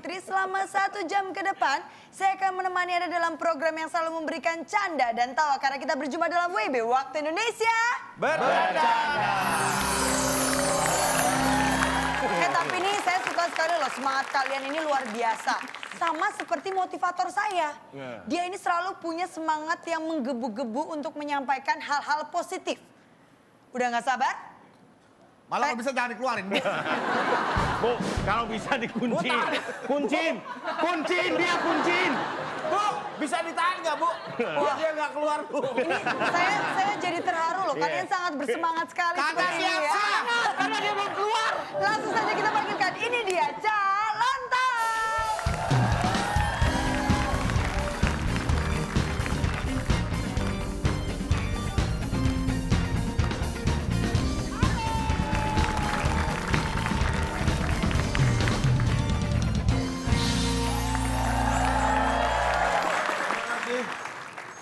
Putri. Selama 1 jam ke depan, saya akan menemani Anda dalam program yang selalu memberikan canda dan tawa. Karena kita berjumpa dalam WB Waktu Indonesia Bercanda. Tapi ini saya suka sekali loh, semangat kalian ini luar biasa. Sama seperti motivator saya. Dia ini selalu punya semangat yang menggebu-gebu untuk menyampaikan hal-hal positif. Udah nggak sabar? Malah kalau bisa jangan dikeluarin. Bu, kalau bisa dikuncin. Kuncin. Kuncin, dia kuncin. Bu, bisa ditahan nggak, Bu? Biar dia nggak keluar, Bu. Ini saya jadi terharu loh. Kalian sangat bersemangat sekali. Kagak seperti ini ya. siap, karena dia mau keluar. Langsung saja kita panggilkan. Ini dia Calonto.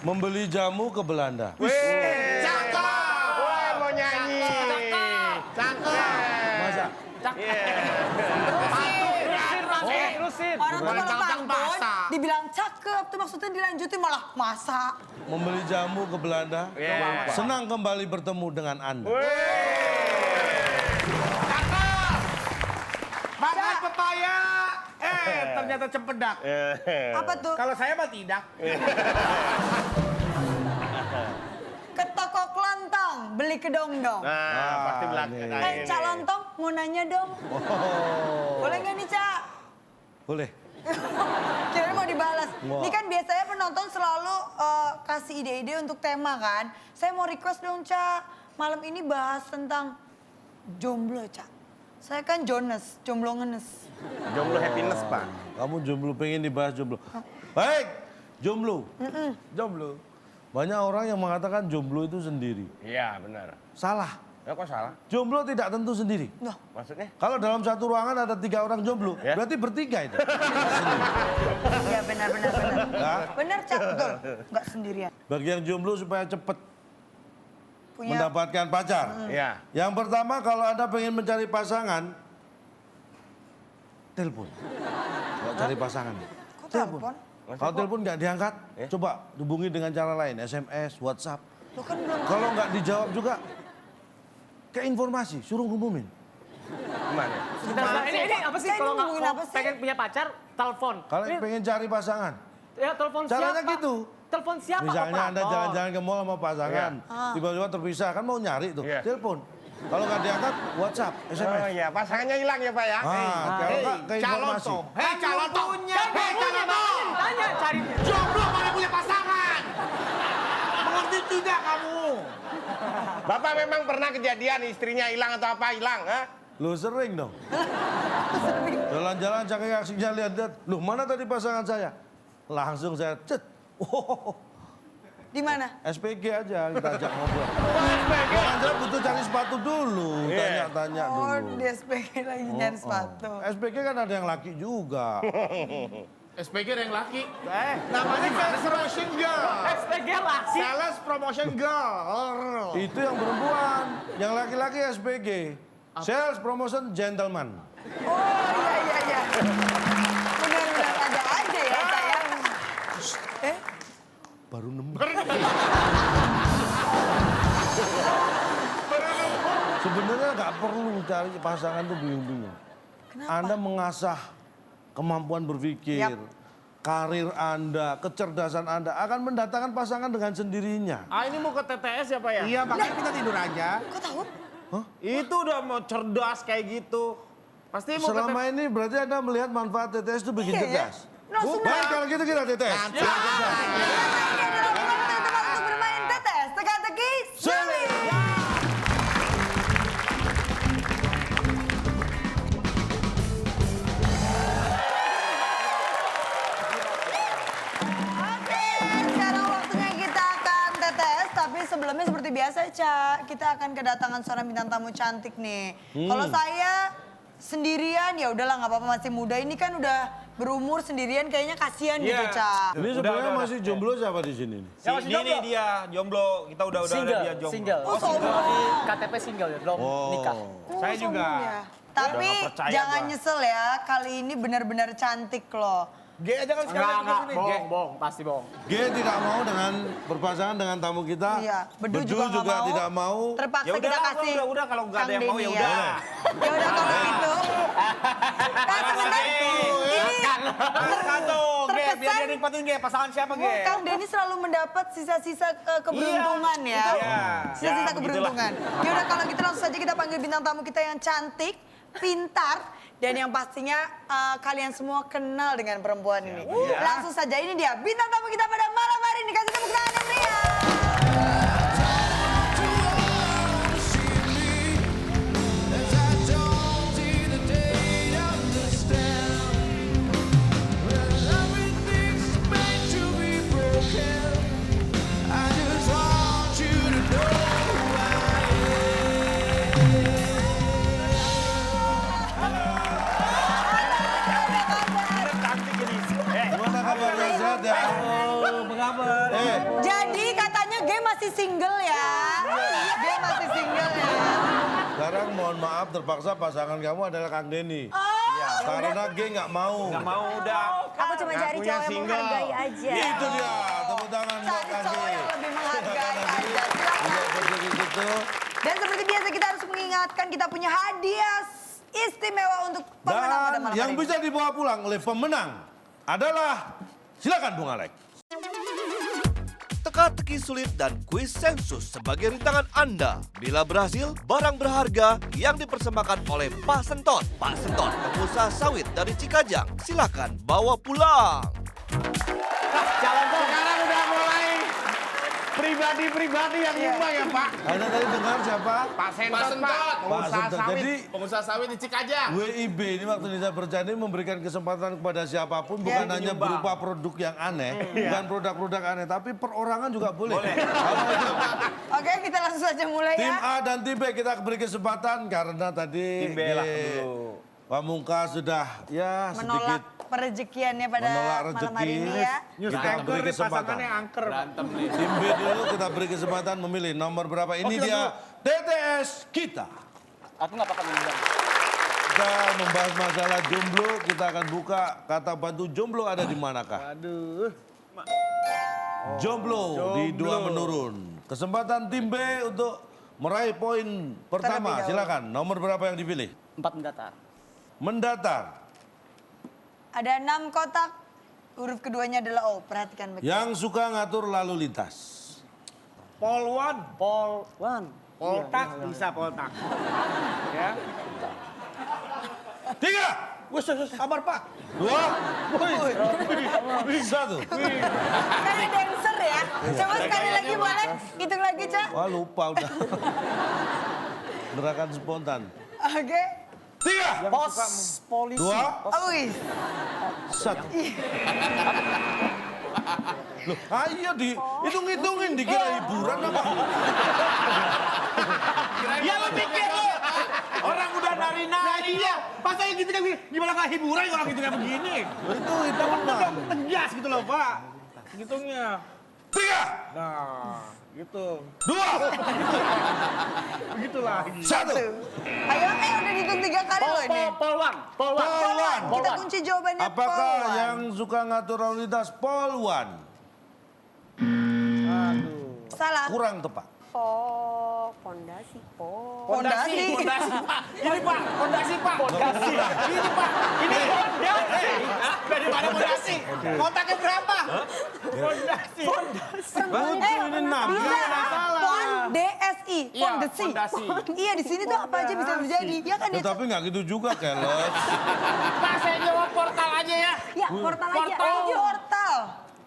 Membeli jamu ke Belanda. Cakep. Wah, mau nyanyi. Cakep. Masa? Terusin. Orang tuh Bukan kalau cakep, pantun masak. dibilang cakep tuh maksudnya dilanjutin malah masak. Membeli jamu ke Belanda. Iya. Senang kembali bertemu dengan Anda. Cakep. Makan pepaya. Ternyata cempedak. Apa tuh? Kalau saya mah tidak. Ke toko kelontong beli kedong-dong. Nah, pasti belakangan. Cak Lontong mau nanya dong. Boleh nggak nih Cak? Boleh. Kira mau dibalas. Wah. Ini kan biasanya penonton selalu kasih ide-ide untuk tema kan. Saya mau request dong Cak. Malam ini bahas tentang jomblo Cak. Saya kan Jonas, jomblo ngenes. Jomblo happiness, Pak. Kamu jomblo, pengen dibahas jomblo. Baik, jomblo. Jomblo. Banyak orang yang mengatakan jomblo itu sendiri. Iya, benar. Salah. Ya kok salah? Jomblo tidak tentu sendiri. Loh, Maksudnya? Kalau dalam satu ruangan ada 3 orang jomblo, Ya. berarti bertiga itu. iya benar. Ya. Benar Cak, betul. Nggak sendirian. Bagi yang jomblo supaya cepat Punya mendapatkan pacar. Iya. Yang pertama kalau Anda pengen mencari pasangan, telepon. Kalau cari pasangan. kok telepon? Kalau telepon nggak diangkat, Ya. coba hubungi dengan cara lain, SMS, WhatsApp. Lo kan belum. Kalau nggak dijawab juga, ke informasi, suruh ngumumin. Gimana? Sebentar, ini apa sih Saya kalau nggak ngomongin apa sih? pengen punya pacar, telepon. Kalau Ini, pengen cari pasangan, ya telepon caranya siapa? gitu. Telepon siapa? Misalnya Anda Operator. jalan-jalan ke mall sama pasangan, tiba-tiba terpisah, kan mau nyari tuh, Iya. telepon. Kalau nggak diangkat, WhatsApp, Oh SMS. iya, pasangannya hilang ya, Pak ya? Kalau nggak ke informasi. Hei, Calonto. Hei, Calonto. Tanya cari. Jomblo mana punya pasangan? Mengerti tidak kamu? Bapak memang pernah kejadian istrinya hilang atau apa hilang, ha? Lu sering dong. Jalan-jalan cari aksinya lihat-lihat. Loh mana tadi pasangan saya? Langsung saya cet. Oh, Di mana? SPG aja kita ajak ngobrol. Jangan saya butuh cari sepatu dulu. Iya. Tanya-tanya Oh, dulu. di SPG lagi nyari sepatu. SPG kan ada yang laki juga. SPG yang laki. Namanya Sales Promotion Girl. SPG laki. Sales Promotion Girl. Itu yang perempuan. Yang laki-laki SPG. Sales Promotion Gentleman. Oh iya. Benar-benar ada aja ya sayang. Baru nemu. Sebenarnya nggak perlu cari pasangan tuh bingung-bingung. Anda mengasah kemampuan berpikir, Yap. karir Anda, kecerdasan Anda akan mendatangkan pasangan dengan sendirinya. Ah ini mau ke TTS ya Pak ya? Iya, makanya kita tidur aja. Kok tahu? Itu udah mau cerdas kayak gitu. Pasti mau Selama ini berarti Anda melihat manfaat TTS itu bikin Iya ya. cerdas. Langsung Baik kalau gitu kita TTS. Ini adalah waktu yang tepat untuk bermain TTS. Teka-teki sulit. Oke, sekarang waktunya kita akan TTS. Tapi sebelumnya seperti biasa, Cak. Kita akan kedatangan seorang bintang tamu cantik nih. Kalau saya sendirian ya udahlah nggak apa-apa masih muda. Ini kan udah berumur sendirian kayaknya kasihan gitu, Cak. Ini sebenarnya masih jomblo siapa di sini? nih? Ini dia jomblo. Kita udah ada dia jomblo. single. Oh, sombong. Di KTP single ya, belum nikah. Oh, Saya sombong juga. ya. Tapi nggak percaya jangan gua. nyesel ya, kali ini benar-benar cantik loh. G aja kan sekalian ke sini. G. bohong, pasti bohong. G tidak mau dengan berpasangan dengan tamu kita. Iya, Bedu juga nggak mau. tidak mau. Terpaksa Ya kita udah, kasih. udah, kalau nggak ada Kang yang mau, Denny ya udah. Ya udah kalau gitu. Nah, sebentar ini Satu, G, biar dia terkesan nikmatin G. Pasangan siapa G? Kang Denny selalu mendapat sisa-sisa keberuntungan ya. Sisa-sisa Ya, keberuntungan. Ya udah kalau gitu langsung saja kita panggil bintang tamu kita yang cantik, pintar, dan yang pastinya kalian semua kenal dengan perempuan ini. Langsung saja ini dia bintang tamu kita pada malam hari ini. Kasih tepuk tangan Ria. Gimana kabarnya, sehat ya? Jadi katanya G masih single ya. G masih single ya. Sekarang mohon maaf terpaksa pasangan kamu adalah Kang Denny. Karena G nggak mau. Nggak mau udah. Aku cuma cari cowok yang menghargai aja. Itu dia, tepuk tangan buat Cari Kang cowok Denny. yang lebih menghargai aja. Tidak Silakan. seperti itu. Dan seperti biasa kita harus mengingatkan kita punya hadiah istimewa untuk pemenang pada Dan malam yang hari ini. bisa dibawa pulang oleh pemenang adalah, silakan Bung Alek. Teka-teki sulit dan kuis sensus sebagai rintangan Anda. Bila berhasil, barang berharga yang dipersembahkan oleh Pak Sentot. Pak Sentot, pengusaha sawit dari Cikajang. Silakan bawa pulang. Sekarang udah mulai pribadi-pribadi yang nyumbang ya Pak. Anda tadi dengar siapa? Pak Sentot, Pak Sentot. Pak. Pengusaha Sentot. sawit. Jadi Pengusaha sawit di Cikajang. WIB ini waktu Indonesia Bercanda memberikan kesempatan kepada siapapun, bukan hanya berupa produk yang aneh, bukan produk-produk aneh, tapi perorangan juga boleh. Oke, kita langsung saja mulai Tim ya. A dan tim B kita beri kesempatan karena tadi Tim B lah dulu. Pamungkas sudah ya Menolak sedikit perezekiannya pada menolak malam rezeki. hari ini ya. Kita beri kesempatan. angker. Berantem nih. Tim B dulu kita beri kesempatan memilih nomor berapa. Ini dia TTS kita. Aku nggak pakai minum. Kita membahas masalah jomblo, kita akan buka kata bantu jomblo ada di manakah. Aduh. Jomblo di 2 menurun. Kesempatan tim B untuk meraih poin pertama. Terlebih dahulu. Silakan. Nomor berapa yang dipilih? 4 mendatar. Mendatar. Ada 6 kotak, huruf keduanya adalah O. Perhatikan betul. Yang suka ngatur lalu lintas. Polwan. Poltak bisa poltak. Ya. 3, Wes, sabar Pak. 2, 1. Karena dancer ya. Coba sekali lagi boleh? Hitung lagi, Cak. Wah lupa udah. Gerakan spontan. Oke. 3, Pos polisi. 2, Oh, wih. 1. Loh, ayo hitung-hitungin dikira hiburan apa? Ya lu pikir lu. Orang udah nari-nari. Iya. Pas saya gitu kan gimana nggak hiburan orang gitu kayak begini. Itu hitungan. Tegas gitu loh Pak. Hitungnya. 3, Nah, gitu. 2, Begitu lagi. 1. Ayo, udah dihitung 3 kali loh ini. Polwan. Polwan. Kita kunci jawabannya Apakah Polwan. yang suka ngatur lalu lintas Polwan? Salah. Kurang tepat. Pondasi. Pondasi. Pak. Ini Pak, pondasi Pak. Pondasi. Ini Pak. Ini pondasi. Dari mana pondasi? Kontaknya berapa? Pondasi. Ini 6. Bisa. Pon DSI. Iya, Pondasi. pondasi. Iya, di sini tuh apa aja bisa terjadi. Ya kan ya. Tapi nggak gitu juga, Keles. Pak, saya jawab portal aja ya. Ya, portal aja. Portal. Portal.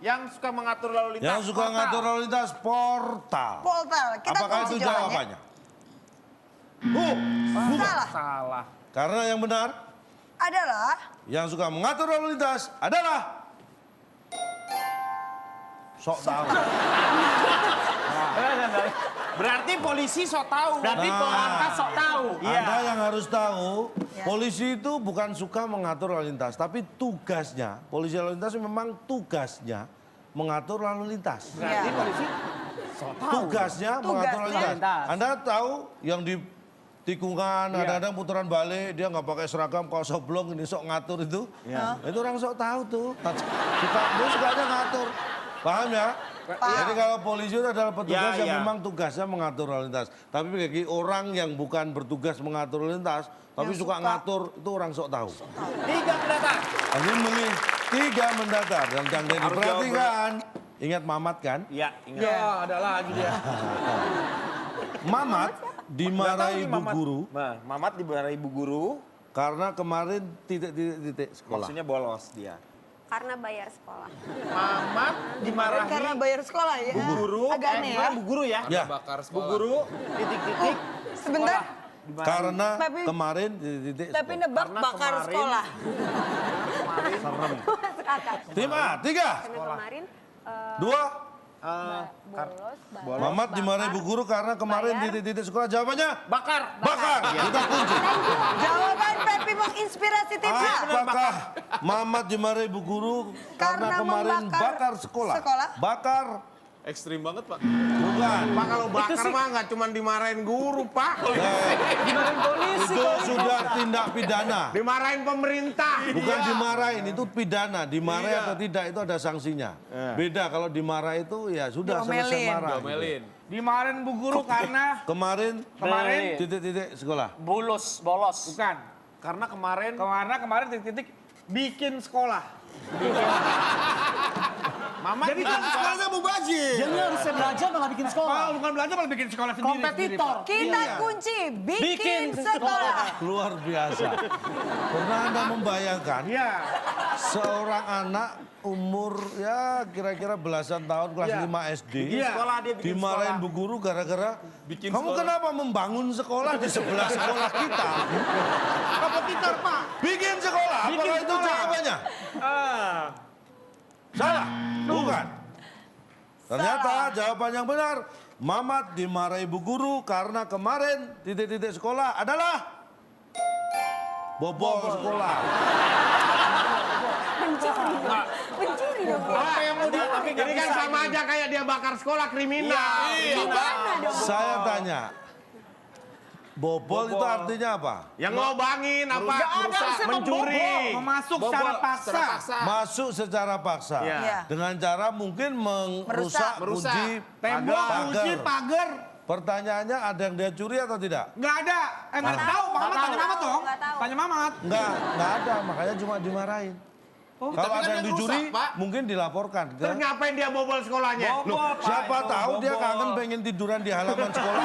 Yang suka mengatur lalu lintas. Yang suka portal. ngatur lalu lintas portal. Portal. Kita Apakah kunci itu jawabannya. jawabannya? Salah. Salah. Karena yang benar, Adalah yang suka mengatur lalu lintas adalah sok tahu. Berarti polisi sok tahu. Berarti Nah. polantas sok tahu. Anda yang harus tahu, polisi itu bukan suka mengatur lalu lintas, tapi tugasnya, polisi lalu lintas memang tugasnya mengatur lalu lintas. Berarti Iya. polisi Tugasnya mengatur lalu Tugasnya. lintas. Anda tahu yang di tikungan, kadang-kadang putaran balik, dia nggak pakai seragam, kaos oblong, ini sok ngatur itu. Itu orang sok tahu tuh. Dia sukanya ngatur. Paham ya? Jadi kalau polisi itu adalah petugas yang memang tugasnya mengatur lalu lintas. Tapi bagi orang yang bukan bertugas mengatur lalu lintas, tapi suka ngatur, itu orang sok tahu. 3 mendatar. Ini milih 3 mendatar. Dan jangan diperhatikan. Ingat Mamat kan? Iya, ingat. Ya, ada lagi dia. Mamat dimarahi ibu guru Mamat dimarahi ibu guru. karena kemarin titik sekolah. Maksudnya bolos dia. Karena bayar sekolah. Mamat dimarahi Karena bayar sekolah ya. bu guru. Agak aneh ya. Bu guru ya. Ya, Bakar Bu sekolah. guru titik-titik. Sebentar, karena Tapi- kemarin titik tapi sekolah. nebak Karena bakar kemarin- sekolah. Masuk akal. Tim A, 3, Karena kemarin 2. bolos. Mamat dimarahi bu guru karena kemarin titik sekolah. Jawabannya Bakar. bakar. Kita kunci. Jawaban Pepi menginspirasi tim A. Apakah Mamat dimarahi bu guru karena Karena kemarin membakar bakar sekolah? sekolah? Bakar. Ekstrim banget, Pak. Bukan. Pak kalau bakar mah nggak cuma dimarahin guru, Pak. Itu sudah tindak pidana. Dimarahin pemerintah. Bukan dimarahin, itu pidana. Dimarahi atau tidak itu ada sanksinya. Beda kalau dimarah itu ya sudah selesai Diomelin. marah. Domelin. Dimarahin bu guru karena Kemarin titik sekolah. bolos. Bukan. Karena kemarin titik-titik bikin sekolah. Mama jadi kan sekolahnya mubazir. Jadi harusnya belajar malah bikin sekolah. Kalau bukan belajar malah bikin sekolah sendiri. Kompetitor. Kita kunci bikin sekolah. Luar biasa. Pernah Anda membayangkan Iya. seorang anak umur ya kira-kira belasan tahun kelas 5 SD Bikin sekolah, dia bikin dimarahin sekolah. bu guru gara-gara Bikin kamu sekolah." kenapa membangun sekolah di sebelah sekolah kita? Kompetitor, Pak. Bikin sekolah, Bikin apakah itu sekolah. jawabannya? Salah, bukan. Ternyata jawaban yang benar, Mamat dimarahi bu guru karena kemarin titik sekolah adalah bobol sekolah. Pencuri dong. Apa yang mau dia tapi Jadi kan sama aja kayak dia bakar sekolah kriminal. Gimana dong? Saya tanya, bobol itu artinya apa? Yang ngobangin apa? Merusak, mencuri. Memasuk secara paksa. Masuk secara paksa. Iya. Dengan cara mungkin merusak Merusak. kunci Tembok, kunci, pagar. Pertanyaannya ada yang dia curi atau tidak? Nggak ada. Nggak tahu. Mamat tanya Mamat dong. Nggak tahu. Tanya Mamat. Enggak ada, makanya cuma dimarahin. Kalau tapi ada kan yang dia dicuri, rusak, Pak. mungkin dilaporkan. Terus ngapain dia bobol sekolahnya? Loh, siapa tahu dia kangen pengen tiduran di halaman sekolah.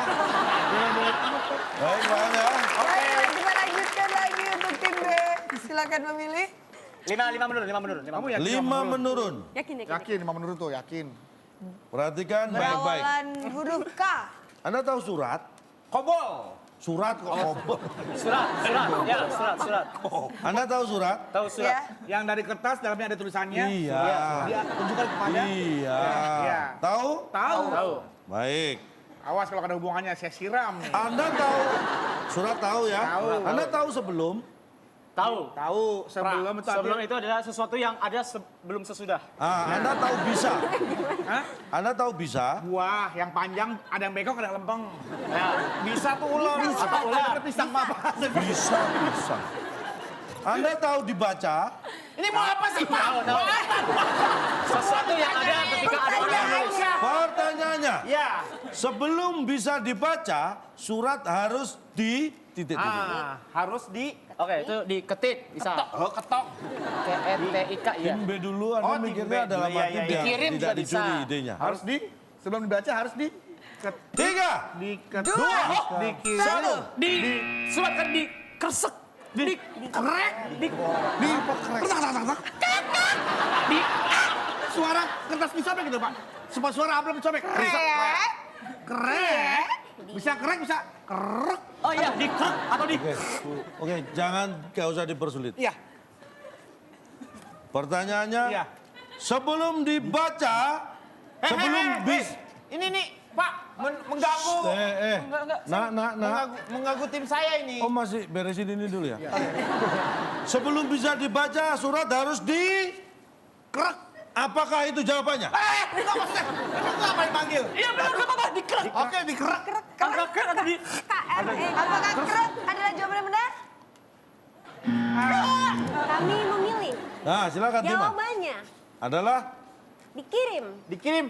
Baik, Bang ya. Oke, kita lanjutkan lagi untuk tim B. Silakan memilih. 5 menurun. Kamu yakin? 5 menurun. Yakin. Yakin, 5 menurut tuh, yakin. Perhatikan baik-baik. Berawalan huruf K. Anda tahu surat? Kobol. Surat kok kobol. Surat. Anda tahu surat? Tahu surat. Ya. Yang dari kertas, dalamnya ada tulisannya. Iya. Dia tunjukkan kepada. Iya. Iya. Tahu? Tahu. Baik. Awas kalau ada hubungannya, saya siram nih. Anda tahu surat tahu ya? Tahu. Anda tahu sebelum? Tahu. Tahu, sebelum itu Sebelum itu adalah sesuatu yang ada sebelum sesudah. Anda tahu bisa? Hah? Anda tahu bisa? Buah yang panjang, ada yang bengkok, ada yang lempeng. Ya. Bisa tuh ular. Atau ular. Pisang apa? Bisa. Anda tahu dibaca? Ini mau apa sih, Pak? Tahu. Sesuatu yang ada ketika ada orang menulis. Pertanyaannya, Ya. sebelum bisa dibaca, surat harus di titik. Harus di Oke, itu diketik bisa. ketok. KETIK ya. Tim B dulu, Anda Oh, tim mikirnya B. dalam Iya, arti iya, biar Dikirim tidak juga bisa. dicuri idenya. Harus di, sebelum dibaca harus di. 3, Dua. Dikirim. Satu. Di surat kan di kresek. Di Krek. di di Suara kertas disobek gitu, Pak. Suara amplop disobek. Krek. Bisa krek, bisa krek. oh iya di krek atau di Oke, jangan gak usah dipersulit. Iya. Pertanyaannya, Iya. sebelum dibaca, sebelum bis... Ini nih, Pak, mengganggu. Mengganggu tim saya ini. Oh masih beresin ini dulu ya? Sebelum bisa dibaca, surat harus di... Krek. Apakah itu jawabannya? Enggak maksudnya. Enggak apa yang panggil. iya benar nggak apa-apa di krek Oke, dikrek. krek atau di Apakah krep adalah jawaban yang benar? Kami memilih. Nah, silakan Tima. Jawabannya Adalah dikirim. Dikirim.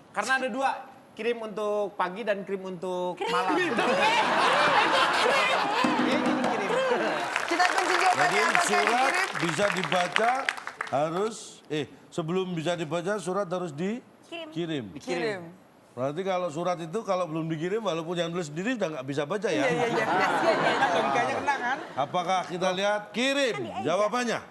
Karena ada dua. Kirim untuk pagi dan kirim untuk malam. Kita kunci jadi jawabannya apakah surat dikirim? bisa dibaca harus sebelum bisa dibaca surat harus dikirim. Kirim. Berarti kalau surat itu kalau belum dikirim walaupun yang nulis sendiri udah nggak bisa baca ya. Iya. Logikanya kena kan? Apakah kita lihat kirim? Jawabannya.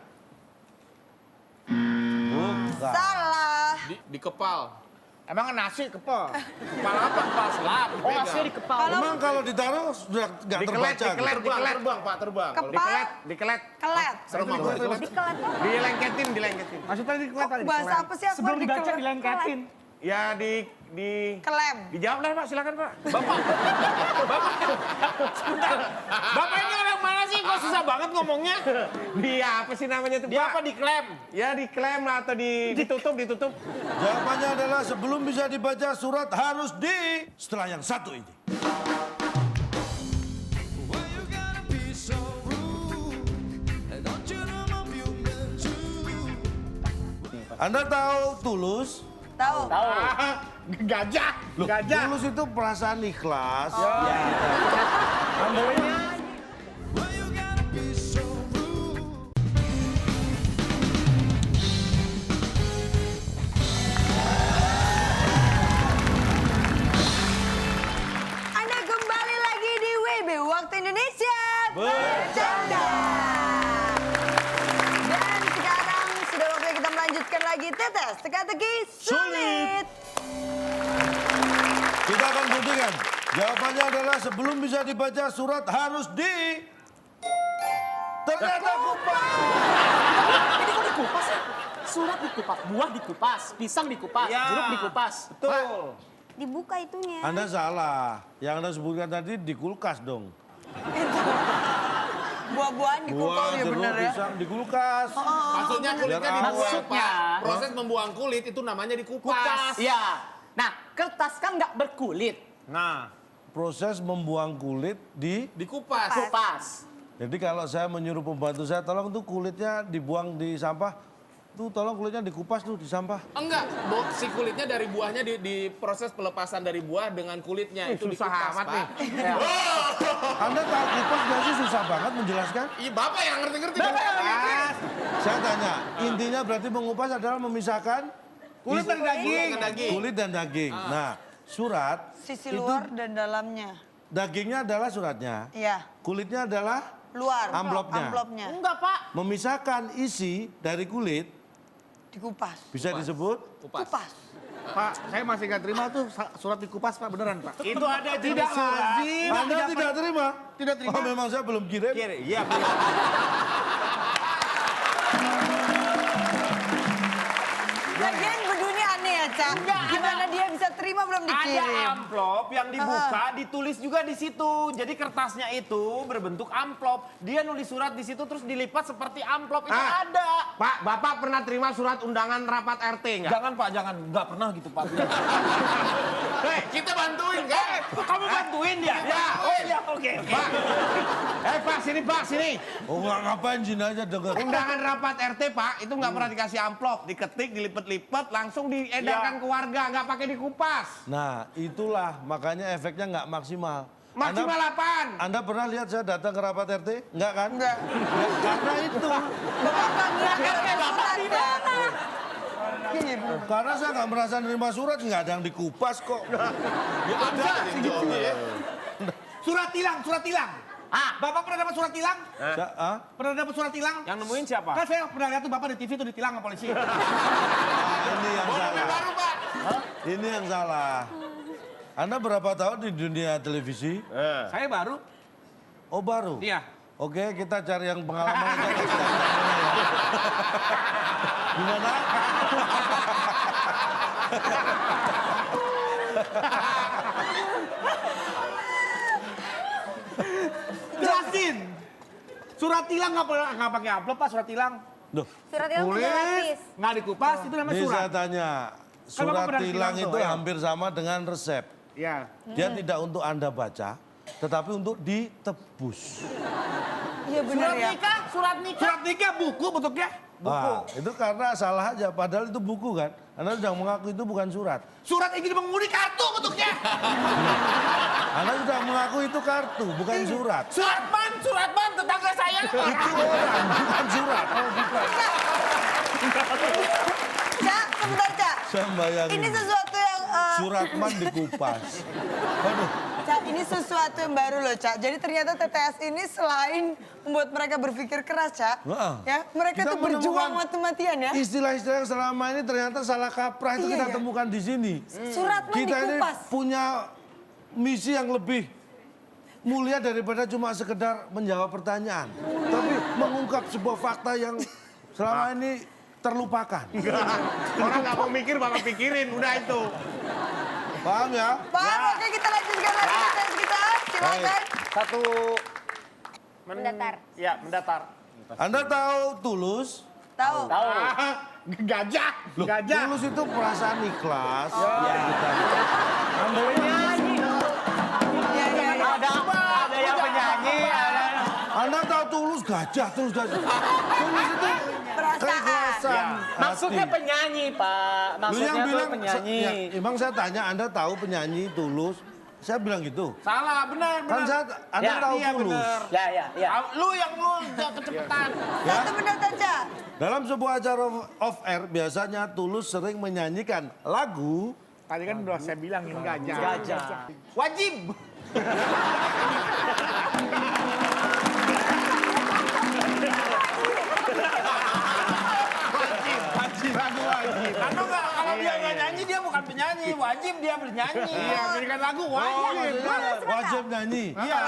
Bukan. Salah. Di kepal. Emang nasi kepal. Kepala apa? Kepala selat. Oh, nasinya di kepala. Emang kalau ditaruh sudah nggak terbaca. Dikelet, gitu. terbang, Pak, terbang. Kalau Kepal. dikelet. Kelet. Dikelet. Dilengketin. Maksudnya dikelet tadi. Bahasa apa sih aku Sebelum dibaca dikelet? dilengketin. Ya Kelem. dijawab lah, Pak, silakan, Pak. Bapak ini orang mana sih? Kok susah banget ngomongnya? Dia apa sih namanya tuh, Dia Pak? apa diklaim? Ya diklaim lah atau ditutup. Jawabannya adalah sebelum bisa dibaca surat harus setelah yang satu ini. Anda tahu tulus? Tahu. Gajah. Loh, Gajah. tulus itu perasaan ikhlas. Anda kembali lagi di WB Waktu Indonesia Bercanda. Dan sekarang sudah waktunya kita melanjutkan lagi tetes teka-teki sulit. Kita akan buktikan. Jawabannya adalah sebelum bisa dibaca surat harus ternyata kupas. Ini kok dikupas ya? Surat dikupas, buah dikupas, pisang dikupas, jeruk dikupas. Betul. Dibuka itunya. Anda salah. Yang Anda sebutkan tadi di kulkas dong. Buah-buahan di kulkas ya jeruk, bener ya. pisang di kulkas. Maksudnya kulitnya Biar dibuang, maksudnya. Pak. Proses membuang kulit itu namanya dikupas. Iya. Nah, kertas kan nggak berkulit. Nah. Proses membuang kulit Dikupas. Kupas. Jadi kalau saya menyuruh pembantu saya, tolong tuh kulitnya dibuang di sampah. Tuh tolong kulitnya dikupas tuh di sampah. Enggak, si kulitnya dari buahnya di proses pelepasan dari buah dengan kulitnya itu susah dikupas, amat Pak. nih. Anda tahu kupas nggak sih susah banget menjelaskan? Iya, Bapak yang ngerti-ngerti. Saya tanya, intinya berarti mengupas adalah memisahkan Kulit dan daging. kulit dan daging. Nah, surat Sisi itu luar dan dalamnya. dagingnya adalah suratnya, Iya. kulitnya adalah Luar. Amplopnya. Amplopnya. Enggak, Pak. memisahkan isi dari kulit Dikupas. bisa disebut Kupas. Kupas. Pak, saya masih nggak terima tuh surat dikupas, Pak, beneran, Pak. Itu ada jenis Tidak surat. lazim. Anda tidak terima? Tidak terima. Oh, memang saya belum kirim. Iya, Lagian bedunya aneh ya, Cak. Gimana dia bisa terima belum Ada dikirim? amplop yang dibuka, ditulis juga di situ. Jadi kertasnya itu berbentuk amplop. Dia nulis surat di situ terus dilipat seperti amplop. Itu Ah. ada. Pak, Bapak pernah terima surat undangan rapat RT nggak? Jangan, Pak, jangan. Nggak pernah gitu, Pak. Hei, kita bantuin, kan? Kamu bantuin dia? Ya. Oh iya, oke. Pak. Pak, sini. Oh, nggak ngapain sini aja denger. Undangan rapat RT, Pak, itu nggak pernah dikasih amplop. Diketik, dilipet-lipet, langsung diedarkan ke warga. Nggak pakai dikupas. Nah, itulah makanya efeknya nggak maksimal. Maksimal apaan? Anda pernah lihat saya datang ke rapat RT? Enggak kan? Enggak. Ya, karena itu. Bapak nggak ngeliat surat ya? Karena saya nggak merasa nerima surat, nggak ada yang dikupas kok. Ya ada yang jawabnya ya. Surat tilang. Ah, Bapak pernah dapat surat tilang? Pernah dapat surat tilang? Yang nemuin siapa? Kan saya pernah lihat tuh Bapak di TV tuh ditilang sama polisi. Ini yang salah. Baru, Pak. Ini yang salah. Anda berapa tahun di dunia televisi? Saya baru. Oh, baru? Iya. Oke, kita cari yang pengalaman aja. Gimana? Jelasin. Surat tilang nggak pakai amplop, Pak, surat tilang. Duh, Surat itu gratis. Nggak dikupas, itu namanya ini surat. saya tanya. Bapak Surat pernah tilang tilang itu tuh, ayo. hampir sama dengan resep. Iya. Dia tidak untuk Anda baca, tetapi untuk ditebus. Iya benar Surat ya. nikah, surat nikah. Surat nikah buku bentuknya. Ah, itu karena salah aja, padahal itu buku kan. Anda sudah mengaku itu bukan surat. Surat ingin mengundi kartu bentuknya. Anda sudah mengaku itu kartu, bukan surat. Suratman tetangga saya. Itu orang, bukan surat. Cak, sebentar Cak. Saya bayangin. Ini sesuatu yang... Suratman dikupas. Aduh, Cak, ini sesuatu yang baru loh, Cak. Jadi ternyata TTS ini selain membuat mereka berpikir keras, Cak. Heeh. Ya, mereka Kita tuh berjuang menemukan mati-matian ya. istilah-istilah yang selama ini ternyata salah kaprah itu Iya, kita iya. temukan di sini. Suratman Kita ini dikupas. punya misi yang lebih mulia daripada cuma sekedar menjawab pertanyaan. Tapi mengungkap sebuah fakta yang selama ini terlupakan. Orang nggak mau mikir bakal pikirin, udah itu. Paham ya? Bang, oke kita lanjutkan lagi TTS kita. Silakan. Satu Mendatar. Ya, mendatar. Anda tahu Tulus? Tahu. Tahu. Gajah, Loh, gajah. Tulus itu perasaan ikhlas. Iya, iya, iya. Ada yang penyanyi, ada. Anda tahu Tulus gajah, Tulus gajah. Tulus itu Perasaan. keikhlasan. Maksudnya hati. penyanyi, Pak. Lu Maksudnya yang tuh bilang, penyanyi. ya, emang saya tanya, Anda tahu penyanyi Tulus? Saya bilang gitu. Salah, benar, Kan benar. Anda Ya, tahu iya, Tulus. bener. Ya. Lu yang kecepetan. Satu mendatar, Cak. Dalam sebuah acara off air, biasanya Tulus sering menyanyikan lagu. Tadi kan udah saya bilang ini gajah. Gajah. Wajib. Wajib. Lagu wajib. Karena nggak, kalau dia nggak nyanyi dia bukan penyanyi, wajib dia bernyanyi. Iya, berikan lagu wajib. Wajib nyanyi. Iya.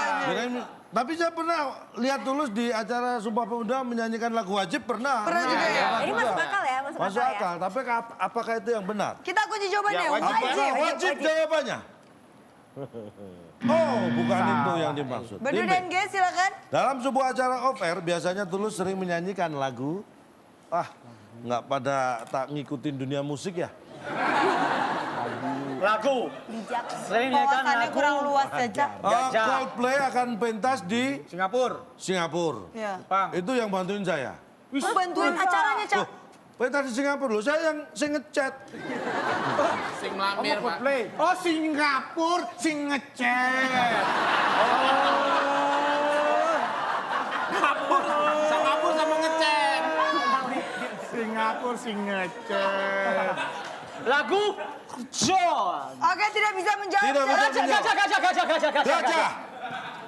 Tapi saya pernah lihat Tulus di acara Sumpah Pemuda menyanyikan lagu wajib, pernah. Pernah juga ya? Ini masuk akal ya, masuk Masuk akal ya. akal, tapi apakah itu yang benar? Kita kunci jawabannya. Ya, wajib. Wajib. Wajib jawabannya. Oh, bukan itu yang dimaksud. Bedu Timbe. dan G, silakan. Dalam sebuah acara off air, biasanya Tulus sering menyanyikan lagu. Nggak pada tak ngikutin dunia musik ya? Lagu. Sering nyanyikan Wawasannya lagu. kurang luas ya, Cak. Gajah. Coldplay akan pentas di Singapura. Singapura. Iya. Itu yang bantuin saya. Oh, bantuin acaranya, Cak. Loh, pentas di Singapura loh, saya yang ngechat. Sing melamir, Pak. Oh, Singapura, sing ngecet. Singapura sama ngecen. Singapura, sing ngecet. Lagu. Oke, tidak bisa menjawab. Tidak Cak. bisa menjawab. Gajah.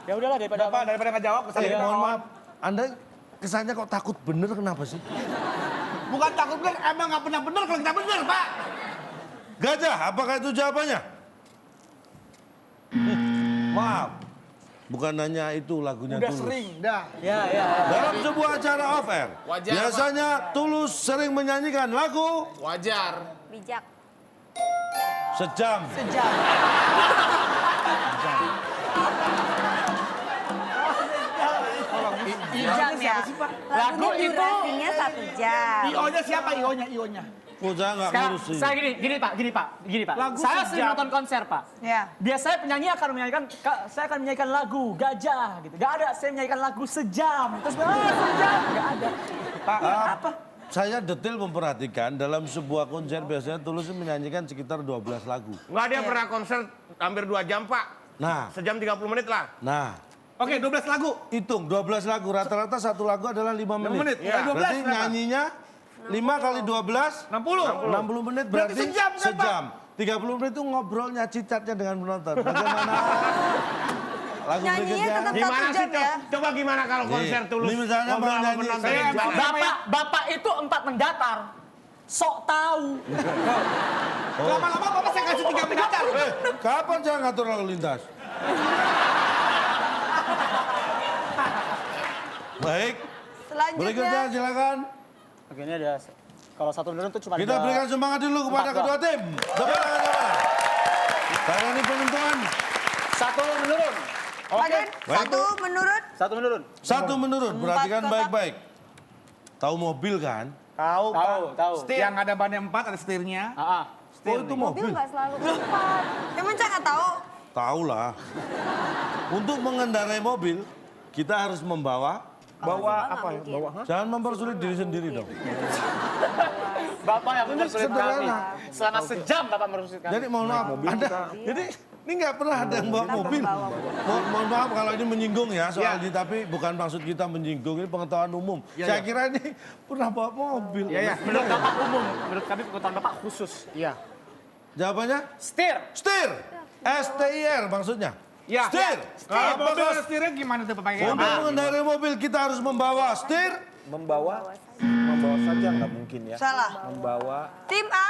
Ya udahlah daripada Apa daripada nggak jawab kesana. Mohon maaf, Anda kesannya kok takut bener kenapa sih? Bukan takut bener, emang nggak pernah bener kalau kita bener, Pak. Gajah, apakah itu jawabannya? Maaf, bukan hanya itu lagunya Udah Tulus. sering, dah. Ya. Dalam sebuah acara off air, Wajar, biasanya Tulus sering menyanyikan lagu Wajar. Bijak. Sejam. Sejam. Sejam ya. Lagu durasinya 1 jam. IO-nya siapa IO-nya? IO-nya. Oh, saya nggak Sekarang, ngurus sih. saya gini Pak. Lagu Saya sejam. sering nonton konser, Pak. Ya. Biasanya penyanyi saya akan menyanyikan lagu gajah gitu. Gak ada, saya menyanyikan lagu sejam. Terus sejam, gak ada. Apa? Saya detail memperhatikan dalam sebuah konser biasanya Tulus menyanyikan sekitar 12 lagu. Nggak, dia pernah konser hampir 2 jam, Pak. Nah, Sejam 30 menit lah. Oke, 12 lagu. hitung 12 lagu, rata-rata satu lagu adalah 5 menit. menit. Iya. 12 Berarti berapa? nyanyinya 5 kali 12, 60 menit berarti sejam, kan, sejam. 30 menit itu ngobrolnya, cicatnya dengan penonton. Bagaimana? Lagu Nyanyinya berikutnya. tetap Gimana 1 sih, jam ya. coba gimana kalau konser Tulus? Ini misalnya ngobrol mau sama nyanyi, penonton? saya- Bapak itu 4 mendatar. Sok tahu. Lama-lama Bapak saya kasih 3 mendatar. Kapan saya ngatur lalu lintas? Baik, berikutnya Selanjutnya. silakan. Oke, ini ada kalau 1 menurun itu cuma Kita ada- berikan semangat dulu kepada 4 kedua tim. Tepuk tangan coba. Karena ini penentuan. 1 menurun. Oke. Baik. 1 menurut. 1 menurun. 1 menurun, perhatikan kotak. baik-baik. Tahu mobil kan? Tahu, Tahu. Yang ada bannya 4, ada setirnya. Oh itu Mobil mobil. nggak selalu 4. Emang Cak nggak tahu? Tahu lah. Untuk mengendarai mobil, kita harus membawa. Bawa apa? Bawa Jangan mempersulit diri sendiri dong. Bapak yang mempersulit kami. sederhana. Selama sejam Bapak mempersulit kami. Jadi mohon maaf, jadi ini nggak pernah ada yang bawa mobil. Mohon maaf kalau ini menyinggung ya soal ini, tapi bukan maksud kita menyinggung, ini pengetahuan umum. Saya kira ini pernah bawa mobil. Iya, iya. Menurut Bapak umum, menurut kami pengetahuan Bapak khusus. Iya. Jawabannya? Setir. Setir. STIR maksudnya. Ya. Setir. Kalau mobil setirnya gimana tuh Pak? Untuk mengendarai mobil kita harus membawa setir. Membawa saja nggak mungkin ya. Salah. Membawa Tim A,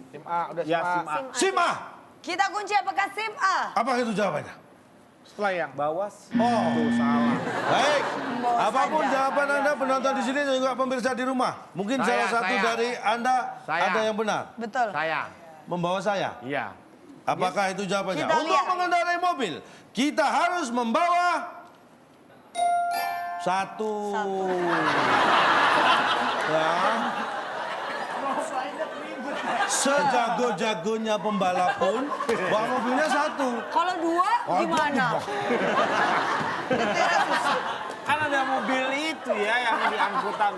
Tim A, udah ya SIM A. SIM SIM A. kita kunci apakah SIM A? Apa itu jawabannya? Setelah yang bawa Oh, salah. baik. Membawa Apapun saja. jawaban Anda penonton di sini juga pemirsa di rumah. Mungkin salah satu dari Anda ada yang benar. Betul. Saya. Membawa saya. Iya. Apakah itu jawabannya? Kita Untuk lihat. mengendarai mobil, kita harus membawa satu. Ya. Sejago-jagonya pembalap pun, bawa mobilnya satu. Kalau dua gimana? Kan ada mobil itu ya yang di angkutan.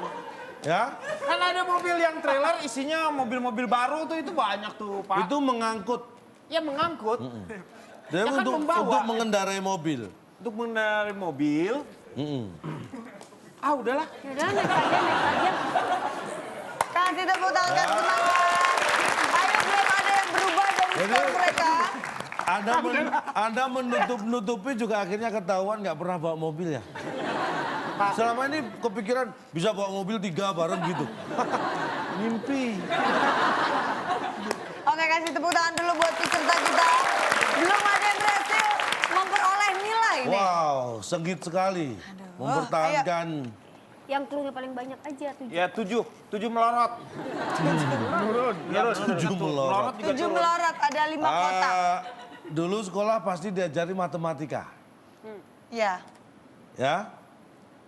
Ya, Kan ada mobil yang trailer isinya mobil-mobil baru tuh itu banyak tuh Pak. itu mengangkut. Ya mengangkut. Dan Ya kan untuk membawa. mengendarai mobil. Untuk mengendarai mobil. Ah udahlah. Yaudah, naik aja. Kasih tepuk tangan, kasih semangat. Ayo, belum ada yang berubah dari skor mereka. Anda menutup-nutupi juga akhirnya ketahuan nggak pernah bawa mobil ya. Selama ini kepikiran bisa bawa mobil 3 bareng gitu. Mimpi. Oke, kasih tepuk tangan dulu buat peserta kita. Belum ada yang berhasil memperoleh nilai nih. Wow, sengit sekali. Mempertahankan. Yang clue-nya paling banyak aja, 7. Ya 7 melorot. Menurun. 7 melorot. 7 melorot, ada 5 kotak. Dulu sekolah pasti diajari matematika. Ya. Ya.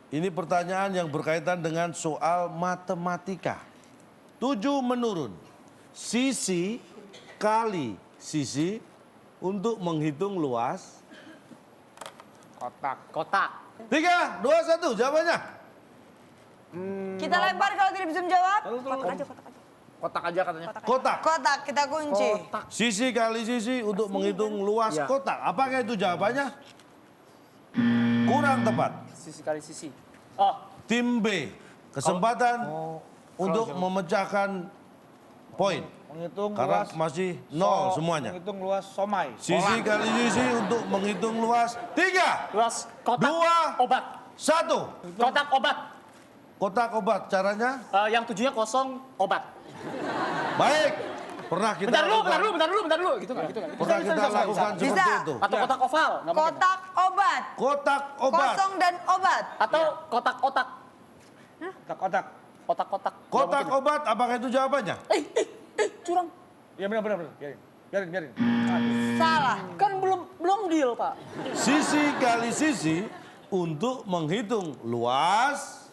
Ini pertanyaan yang berkaitan dengan soal matematika. 7 menurun. Sisi kali sisi untuk menghitung luas. Kotak. 3, 2, 1, jawabannya. Kita lempar kalau tidak bisa menjawab. Kotak aja katanya. Kotak. Kotak, kita kunci. Sisi kali sisi untuk menghitung luas kotak. Apakah itu jawabannya? Kurang tepat. Sisi kali sisi. Oh, Tim B, kesempatan untuk memecahkan poin. Menghitung Karena luas. masih 0 semuanya. Menghitung luas somai. Sisi kali sisi untuk menghitung luas. 3, luas kotak 2, obat. 1. Kotak obat. Kotak obat, caranya Yang 7-nya kosong obat. baik. Pernah kita Bentar lakukan. dulu. Gitu kan. Pernah kita lakukan seperti Bisa. itu. Atau kotak oval. nggak mungkin. Kotak obat. Kotak obat. Kosong dan obat. Atau kotak-kotak. Kotak. Kotak-kotak. Nggak Kotak mungkin. obat, apakah itu jawabannya? Curang. Ya benar. Biarin. Salah. Kan belum deal, Pak. Sisi kali sisi untuk menghitung luas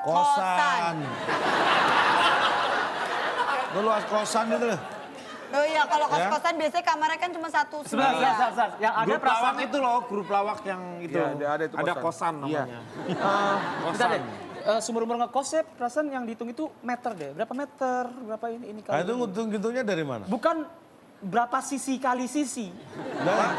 kosan. Luas kosan itu loh. Oh iya, kalau Ya. kos-kosan biasanya kamarnya kan cuma satu Sebentar. sendiri. Yang ada Grup lawak perasaan itu loh, grup lawak yang itu. Iya, ada itu Ada kosan. kosan Iya. namanya. Bentar deh. Sumber-sumber ngekosnya perasaan yang dihitung itu meter deh. Berapa meter? Berapa ini Nah kali itu ini? ngitung-ngitungnya dari mana? Bukan berapa sisi kali sisi. Nah,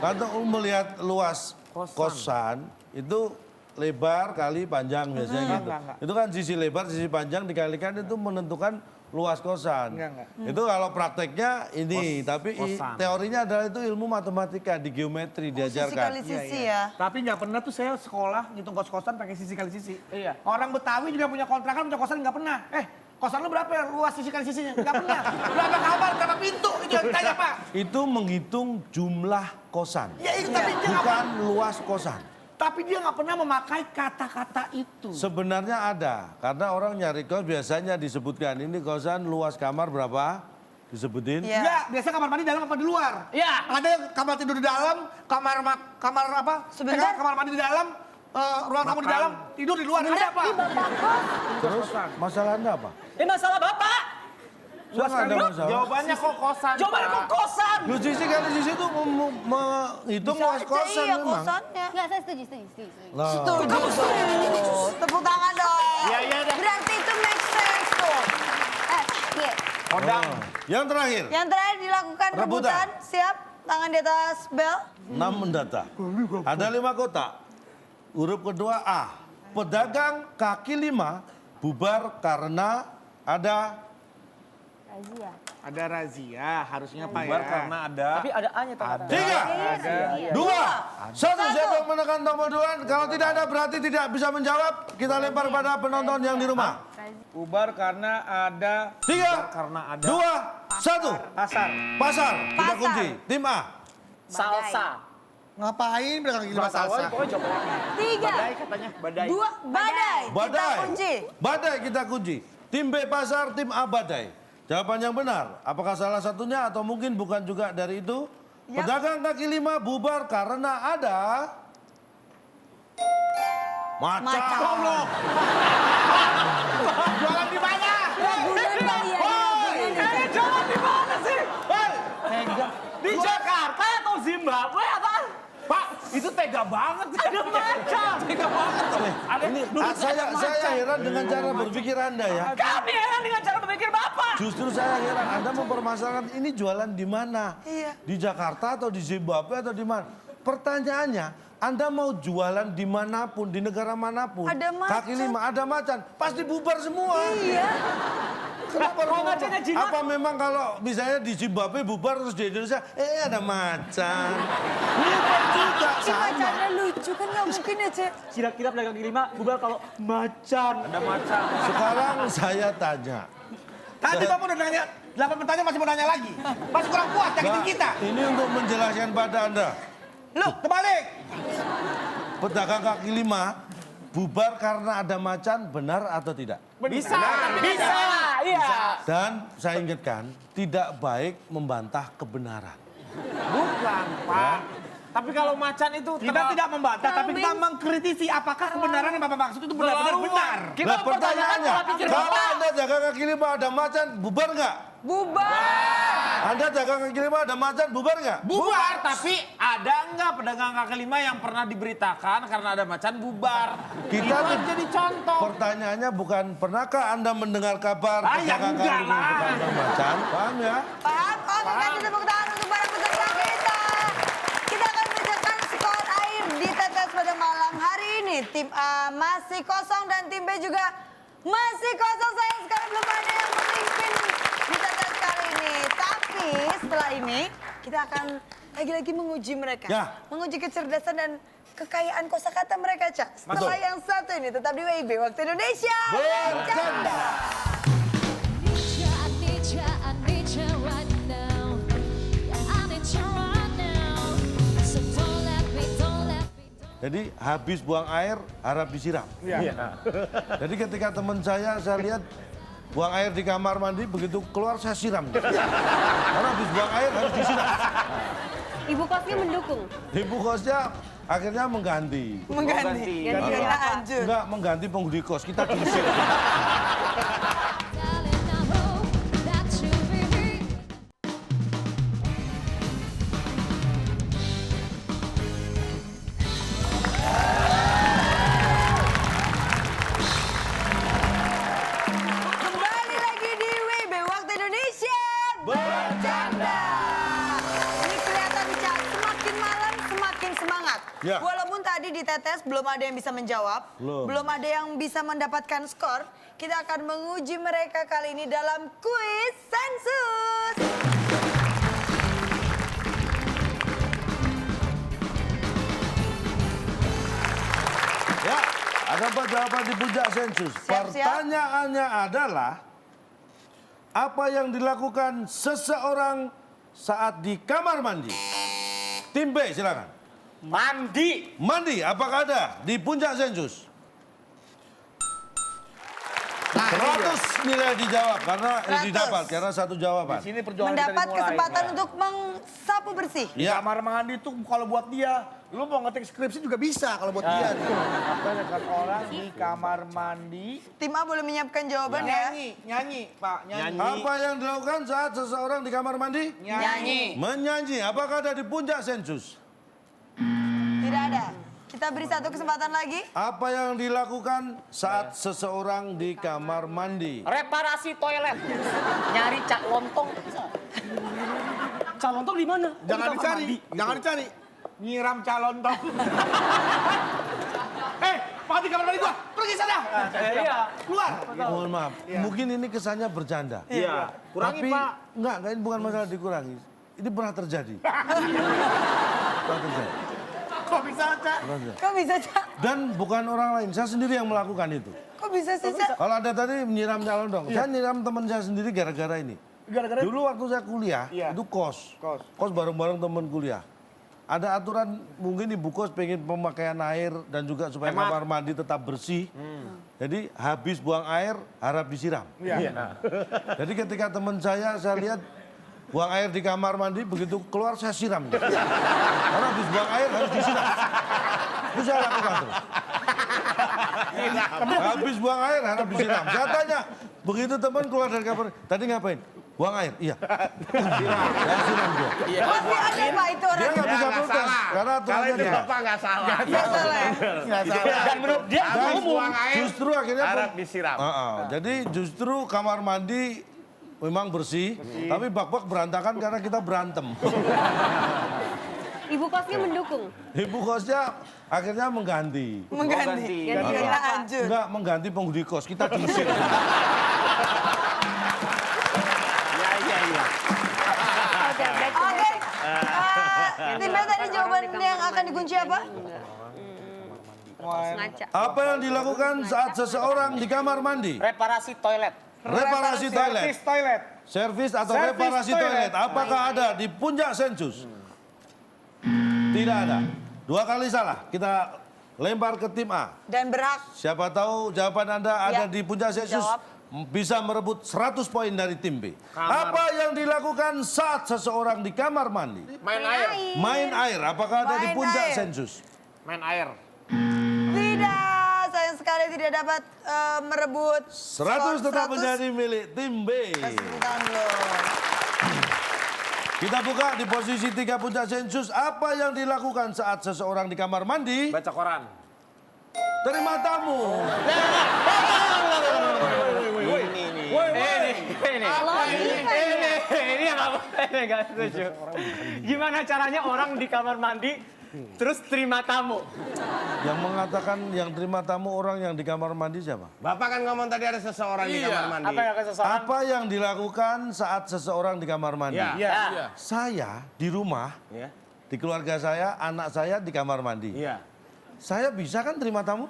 kalau melihat luas kosan itu lebar kali panjang biasanya gitu. enggak. Itu kan sisi lebar, sisi panjang dikalikan itu menentukan luas kosan. Enggak. Itu kalau prakteknya ini, tapi kosan. teorinya adalah itu ilmu matematika di geometri Sisi diajarkan. kali sisi ya. Tapi nggak pernah tuh saya sekolah ngitung kos-kosan pakai sisi kali sisi. Iya. Orang Betawi juga punya kontrakan, punya kosan nggak pernah. Kosan lu berapa ya luas sisi kali sisinya? Nggak pernah. Berapa kamar, berapa pintu? Itu yang ditanya Pak. Itu menghitung jumlah kosan, Ya itu tapi dia nggak bukan luas kosan. tapi dia nggak pernah memakai kata-kata itu. Sebenarnya ada, karena orang nyari kos biasanya disebutkan ini kosan luas kamar berapa, disebutin. Iya. Ya, biasa kamar mandi dalam apa di luar? Iya. Ada yang kamar tidur di dalam, kamar apa? Sebentar. Kamar mandi di dalam, ruang tamu di dalam, tidur di luar. Ada apa? Terus masalahnya apa? Ini masalah Bapak. Luas Nggak ada kan? masalah. Jawabannya kok kosan. Jawabannya Pak. kok kosan. Lu sisi kali di situ menghitung Bisa luas aja, kosan iya, memang. kosannya. Enggak, saya setuju. Lah. Setuju tuh. Tepuk tangan dong. Iya, iya, dah. Berarti itu make sense tuh. Iya. Kodam. Yang terakhir, Yang terakhir dilakukan Rebutan. rebutan. Siap? Tangan di atas bel. 6 mendata. Ada 5 kotak. Huruf kedua A. Pedagang kaki 5 bubar karena ada Razia. Ada razia, harusnya Pak Bubar ya. karena ada. Tapi ada A-nya tadi. 3, 2, 1. Siapa yang menekan tombol duluan? Kalau tidak ada berarti tidak bisa menjawab. Kita lempar pada penonton yang di rumah. Bubar karena ada. 3, Bubar karena ada. 2, 1. Pasar. Pasar. Kita Pasar. kunci. Tim A. Salsa. Ngapain pedagang kaki 5 salsa? Pokoknya jawabannya. 3, Badai katanya, badai. 2, badai. Kita Badai. kunci. Badai kita kunci. Tim B pasar, tim A badai. Jawaban yang benar. Apakah salah satunya atau mungkin bukan juga dari itu? Ya. Pedagang kaki 5 bubar karena ada macan. Macan. Jualan di mana? Ragunan kali ya. Ini jalan di mana sih? Di Jakarta atau Zimbabwe apa? Pak, itu tega banget. Ada macan. Tega banget. Ada Saya heran dengan cara berpikir Anda ya. Kami heran dengan cara berpikir Bapak. Justru saya heran Anda mempermasalahkan ini jualan di mana? Iya. Di Jakarta atau di Zimbabwe atau di mana? Pertanyaannya, Anda mau jualan dimanapun, di negara manapun. Ada macan. Kaki 5 ada macan, pasti bubar semua. Iya. Kenapa Kalau bubar? macannya jinak? Apa memang kalau misalnya di Zimbabwe bubar terus di Indonesia, ada macan. Bubar juga Ini sama. macannya lucu kan nggak mungkin ya, Cek. Kira-kira pedagang kaki 5 bubar kalau macan. Ada macan. Sekarang saya tanya. Tadi Bapak udah nanya, 8 pertanyaan masih mau nanya lagi. Masih kurang puas nyakitin Mbak, kita. ini untuk menjelaskan pada Anda. Loh, terbalik. Pedagang kaki 5 bubar karena ada macan, benar atau tidak? Bisa. Bisa. Iya. Dan saya ingatkan, tidak baik membantah kebenaran. Bukan, Pak. Tapi kalau macan itu Kita tidak membantah, tapi kita mengkritisi apakah kebenaran yang Bapak maksud itu benar-benar benar. Kita Nah, mempertanyakan pertanyaannya, pola pikir kalau Bapak. Anda jaga kaki 5 ada macan, bubar nggak? Bubar. Anda jaga kaki 5 ada macan, bubar nggak? bubar, tapi ada nggak pedagang kaki 5 yang pernah diberitakan karena ada macan bubar? Kita Itu tuh- jadi contoh. Pertanyaannya bukan, pernahkah Anda mendengar kabar Ah, ya pedagang enggak kaki 5 lah. ada macan? Paham ya? Paham? Oke, kasih tepuk tangan untuk para peserta kita. Kita akan bacakan skor air di tetes pada malam hari ini. Tim A masih kosong dan tim B juga masih kosong. Sayang sekali belum ada yang memimpin di tetes kali ini. Tapi setelah ini kita akan lagi-lagi menguji mereka. Ya. Menguji kecerdasan dan kekayaan kosakata mereka, Cak. Setelah Betul. yang satu ini tetap di WIB Waktu Indonesia. Bercanda. Jadi habis buang air harap disiram. Jadi ketika teman saya lihat buang air di kamar mandi, begitu keluar saya siram. Karena habis buang air harus disiram. Ibu kosnya mendukung. Ibu kosnya akhirnya mengganti. Mengganti. Ganti Karena apa? hancur. Enggak mengganti penghuni kos, kita diusir. Kembali lagi di WIB Waktu Indonesia Bercanda. Ini kelihatan Cak, semakin malam semakin semangat. Ya. Walaupun tadi di tetes belum ada yang bisa menjawab, Belum. ada yang bisa mendapatkan skor. Kita akan menguji mereka kali ini dalam kuis sensus. Ya, ada apa jawaban di puncak sensus? Siap-siap. Pertanyaannya adalah, apa yang dilakukan seseorang saat di kamar mandi? Tim B, silakan. Mandi. Mandi, apakah ada di puncak sensus? Nah, 100 nilai dijawab karena 100. didapat karena satu jawaban. Di sini perjuangan Mendapat kita dimulai. kesempatan untuk mengsapu bersih. Di kamar mandi tuh kalau buat dia, lu mau ngetik skripsi juga bisa kalau buat dia. Apa dengan orang di kamar mandi? Tim A boleh menyiapkan jawaban ya. Nyanyi, Pak, nyanyi. Apa yang dilakukan saat seseorang di kamar mandi? Nyanyi. Menyanyi. Apakah ada di puncak sensus? Tidak ada. Kita beri satu kesempatan lagi. Apa yang dilakukan saat seseorang di kamar mandi? Reparasi toilet. Nyari cak lontong. Cak lontong di mana? Oh, Jangan di kamar dicari, mandi. jangan dicari. Nyiram calon toh. Mati kamar mandi gua, pergi sana. Iya. Keluar. Mohon maaf, mungkin ini kesannya bercanda. Iya. Kurangi, Tapi Pak. enggak, ini bukan masalah dikurangi. Ini pernah terjadi. Pernah terjadi. Kok bisa, Cak? Pernah terjadi. Kok bisa, Cak? Dan bukan orang lain, saya sendiri yang melakukan itu. Kok bisa sih, Cak? Kalau ada tadi menyiram calon dong, saya nyiram teman saya sendiri gara-gara ini. Gara-gara Dulu waktu saya kuliah, itu kos. Kos bareng-bareng teman kuliah. Ada aturan mungkin ibu kos pengen pemakaian air dan juga supaya kamar mandi tetap bersih. Jadi habis buang air harap disiram. Jadi ketika teman saya lihat buang air di kamar mandi, begitu keluar saya siram. Karena habis buang air harus disiram. Itu saya lakukan terus. Habis buang air harap disiram. Saya tanya, begitu teman keluar dari kamar, tadi ngapain? Buang air, iya. Saya siram dia. Masih ada Pak itu Dia orang. nggak bisa nggak protes salah. karena Kalau aturannya itu dia. Bapak nggak salah. Nggak salah ya? nggak salah. Dan menurut dia Habis umum. buang air, Justru akhirnya harap disiram. Jadi justru kamar mandi memang bersih, tapi bak-bak berantakan karena kita berantem. Ibu kosnya mendukung. Ibu kosnya akhirnya mengganti. Mengganti. Gara-gara hancur. Enggak mengganti penghuni kos, kita diusir. Oke, back to Oke. basic. Tim B tadi jawaban yang akan dikunci apa? Ngaca. Apa yang dilakukan saat seseorang di kamar mandi? Reparasi toilet. Reparasi toilet. Servis toilet. Servis atau Servis reparasi toilet. toilet. Apakah ada di puncak sensus? Tidak ada. 2 kali salah. Kita lempar ke tim A. Dan berhak. Siapa tahu jawaban Anda ada Ya, di puncak sensus jawab. bisa merebut 100 poin dari tim B. Apa yang dilakukan saat seseorang di kamar mandi? Main air. Main air. Apakah ada di Main puncak air. sensus? Main air. Tidak. Sayang sekali tidak dapat merebut. 100 tetap menjadi milik tim B. Kasih tangan lo. Kita buka di posisi 3 puncak sensus. Apa yang dilakukan saat seseorang di kamar mandi? Baca koran. Terima tamu. Ini yang apa? Ini nggak setuju. Gimana caranya orang di kamar mandi terus terima tamu? Yang mengatakan yang terima tamu orang yang di kamar mandi siapa? Bapak kan ngomong tadi ada seseorang di kamar mandi. Apa yang akan seseorang? Apa yang dilakukan saat seseorang di kamar mandi? Iya. Saya di rumah, Iya. di keluarga saya, anak saya di kamar mandi. Iya. Saya bisa kan terima tamu?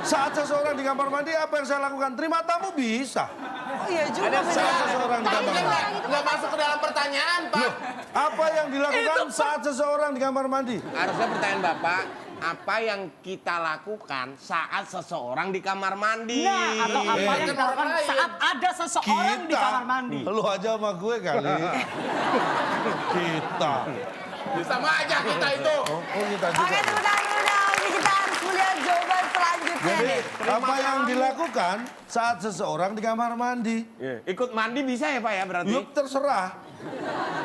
Saat seseorang di kamar mandi, apa yang saya lakukan? Terima tamu bisa. Oh iya juga. Saat seseorang di kamar mandi. Nggak masuk ke dalam pertanyaan, Pak. Apa yang dilakukan saat seseorang di kamar mandi? Harusnya pertanyaan Bapak, apa yang kita lakukan saat seseorang di kamar mandi? Nah, atau apa yang dilakukan saat ada seseorang di kamar mandi? Lu aja sama gue kali. Kita. Sama aja kita itu. Oh kita juga. Oke, tepuk tangan dulu dong. Ini kita harus melihat jawaban selanjutnya Jadi nih. apa yang dilakukan saat seseorang di kamar mandi? Ikut mandi bisa ya Pak ya berarti? Yuk terserah.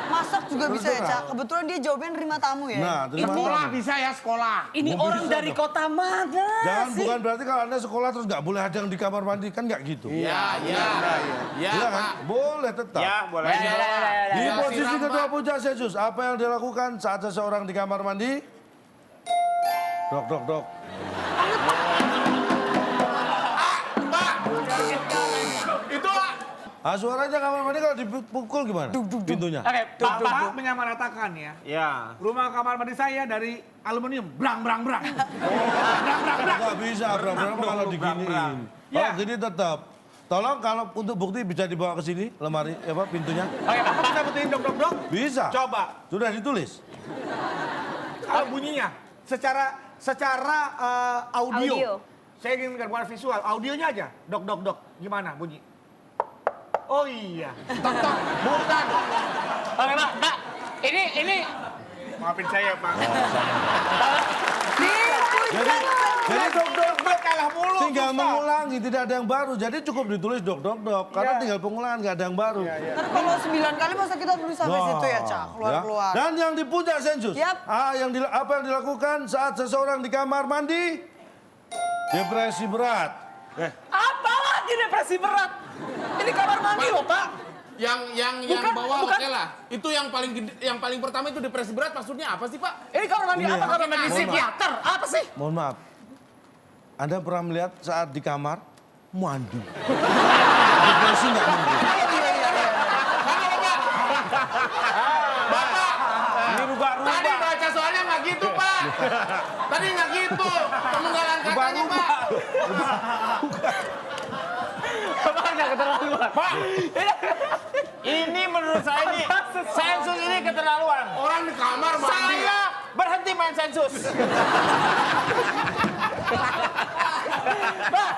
Masak juga bisa ya, Terserah. Cak. Kebetulan dia jawabnya nerima tamu ya. Nah, terima Sekolah kasih. bisa ya sekolah. Ini Mobil orang bisa dari dong. kota mana Jangan sih? bukan berarti kalau Anda sekolah terus nggak boleh ada yang di kamar mandi, kan nggak gitu. Ya, Iya kan? Pak. Boleh tetap. boleh. Di Ya, posisi siram, kedua Pak. puncak sensus, apa yang dilakukan saat seseorang di kamar mandi? Dok, dok, dok. Itu Suaranya kamar mandi kalau dipukul gimana? Pintunya. Oke, Bapak menyamaratakan ya. Ya. Rumah kamar mandi saya dari aluminium. Brang, brang, brang. Nggak bisa, Bram kalau diginiin. Kalau gini tetap. Tolong kalau untuk bukti bisa dibawa ke sini lemari apa pintunya? Oke, Bapak bisa buktiin dok, dok, dok. Bisa. Coba. Sudah ditulis. Bunyinya. Secara audio. Audio. Saya ingin bukan visual, audionya aja. Dok, dok, dok. Gimana bunyi? Oh iya. Tok, tok. Bukan. Oke, Pak. Ini. Maafin saya, Pak. Jadi dok kalah mulu. tinggal mengulangi, tidak ada yang baru. Jadi cukup ditulis dok. Karena tinggal pengulangan, nggak ada yang baru. Ntar kalau 9 kali masa kita dulu sampai situ ya, Cak? Keluar-keluar. Dan yang di puncak sensus, Yap. apa yang dilakukan saat seseorang di kamar mandi? Depresi berat. Apa lagi depresi berat? Ini kamar mandi loh, Pak. Yang bawah oke lah. Itu yang paling pertama itu depresi berat maksudnya apa sih, Pak? Ini kamar mandi apa? Kamar mandi psikiater? Apa sih? Mohon maaf. Anda pernah melihat saat di kamar mandi? Depresi nggak mungkin. Bapak, Ini rubah-rubah. tadi baca soalnya nggak gitu, Pak. Tadi nggak gitu. Pemenggalan katanya, Pak. Bapak nggak keterlaluan. Pak, ini menurut saya ini sensus ini keterlaluan. Orang di kamar mandi. Saya berhenti main sensus. Pak,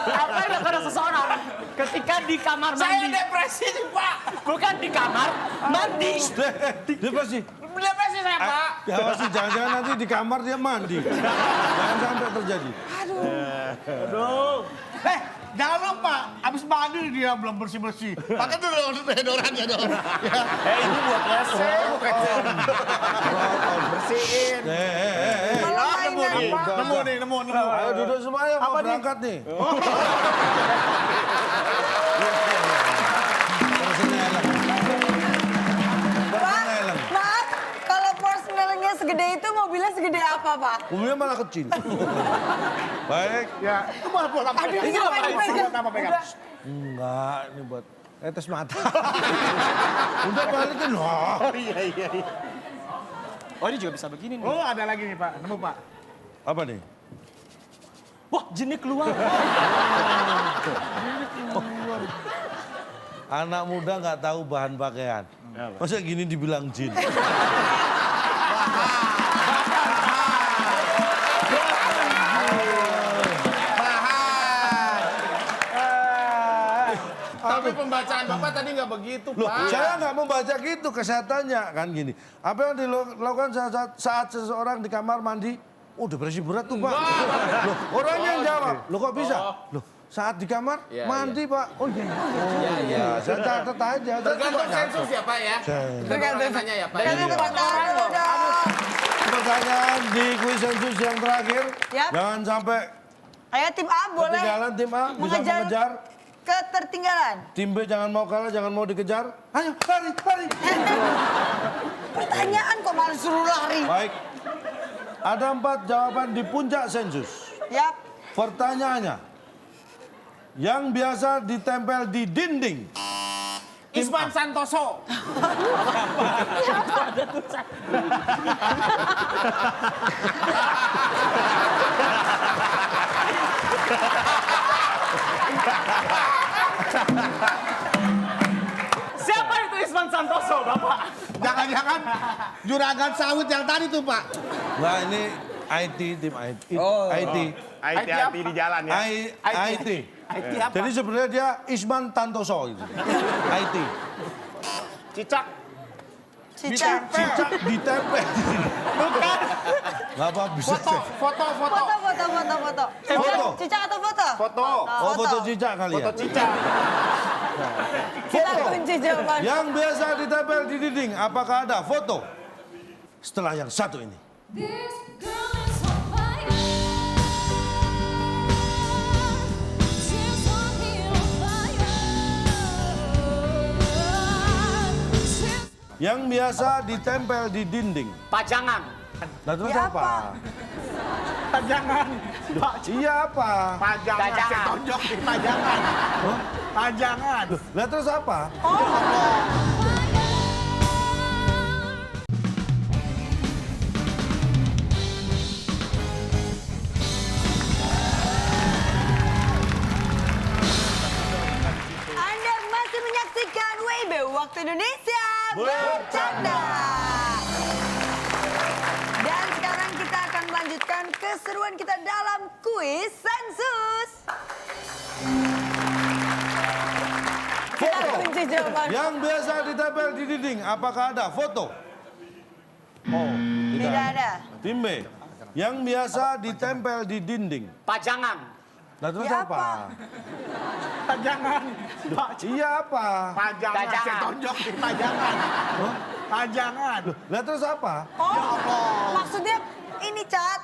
apa yang dilakukan seseorang ketika di kamar Saya mandi? depresi nih, Pak. Bukan di kamar mandi. Depresi. Depresi saya, Pak. Diawasi, jangan-jangan nanti di kamar dia mandi. Jangan sampai terjadi. Jangan lupa, abis mandi dia belum bersih-bersih. Pakai dulu deodorannya dong. Ini buat WC. Bersihin. Kalau mainan Nemu. Ayo duduk semuanya, mau berangkat nih. Maaf, kalau Porsche-nya segede itu, mobilnya segede apa, Pak? Mobilnya malah kecil. Baik. Ya, itu malah buat apa? Aduh, Ini ini apa? apa? Buat apa pegang? Enggak, ini buat tetes mata. Udah balikin. Oh iya. Oh, ini juga bisa begini nih. Oh, ada lagi nih, Pak. Nemu, Pak. Apa nih? Wah, jinnya keluar. Anak muda nggak tahu bahan pakaian. Masa gini dibilang jin? Tapi pembacaan Bapak tadi nggak begitu, Loh, Pak. saya nggak membaca gitu kesehatannya kan gini. Apa yang dilakukan saat seseorang di kamar mandi? Oh, depresi berat tuh, Pak. Loh, orangnya yang jawab. Loh, kok bisa? Loh, saat di kamar mandi, Pak. Oh iya. Saya catat aja. Tergantung sensus ya, Pak ya. Tergantung orangnya ya, Pak. Tergantung orang loh. Pertanyaan di kuis sensus yang terakhir. Yap. Jangan sampai Ayo tim A boleh ketinggalan. Tim A bisa mengejar. ketertinggalan. Tim B jangan mau kalah, jangan mau dikejar. Ayo, lari. Pertanyaan kok malah suruh lari. Baik. Ada 4 jawaban di puncak sensus. Yap. Pertanyaannya, yang biasa ditempel di dinding. Isman Santoso. Siapa itu Isman Santoso, Bapak? Jangan-jangan juragan sawit yang tadi tuh, Pak. Nah, ini IT, tim IT. IT. Hati-hati di jalan ya. IT. IT apa? Jadi sebenarnya dia Isman Tantoso gitu. IT. Cicak. Cicak. Cicak ditempel. Bukan. Nggak apa bisa. Foto. Foto. Foto. Cicak atau foto? Foto. Oh, foto cicak kali ya. Foto cicak. Kita kunci jawaban. Yang biasa ditempel di dinding, apakah ada foto? Setelah yang satu ini. Yang biasa ditempel di dinding. Pajangan. Nah, terus Ya, apa? apa? Pajangan. Iya apa? Pajangan. Saya tonjokin pajangan. Pajangan. Lah terus apa? Anda masih menyaksikan WIB Waktu Indonesia Bercanda. Dan sekarang kita akan melanjutkan melanjutkan keseruan kita dalam kuis sensus. Kita kunci jawaban. Yang biasa ditempel di dinding, apakah ada foto? Oh, Tidak ada. Tim B, yang biasa ditempel di dinding. Pajangan. Nah terus Ya, apa? apa? Pajangan. Iya apa? Pajangan. Pajangan. Saya tonjok di pajangan. Pajangan. Lah terus apa? Oh, maksudnya ini Cat,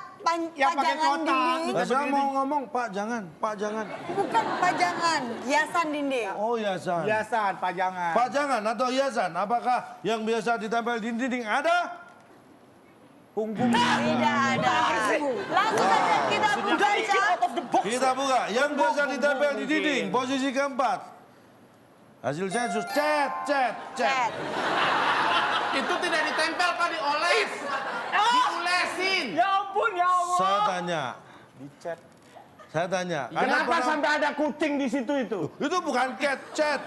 Yang pakai pajangan kotak. dinding. Lah saya mau ngomong Pak jangan, Pak jangan. Bukan pajangan, hiasan dinding. Oh hiasan. Biasan, pajangan. Pajangan atau hiasan, apakah yang biasa ditempel di dinding ada? Punggung. Tidak ada. Langsung saja kita buka Cat. Kita buka. Yang biasa ditempel di dinding, posisi keempat. Hasil sensus, cet. Cat. Itu tidak ditempel, Pak, dioles. Diolesin. Ya ampun, ya Allah. Saya tanya. Kenapa sampai ada kucing di situ itu? Itu bukan cat, cet.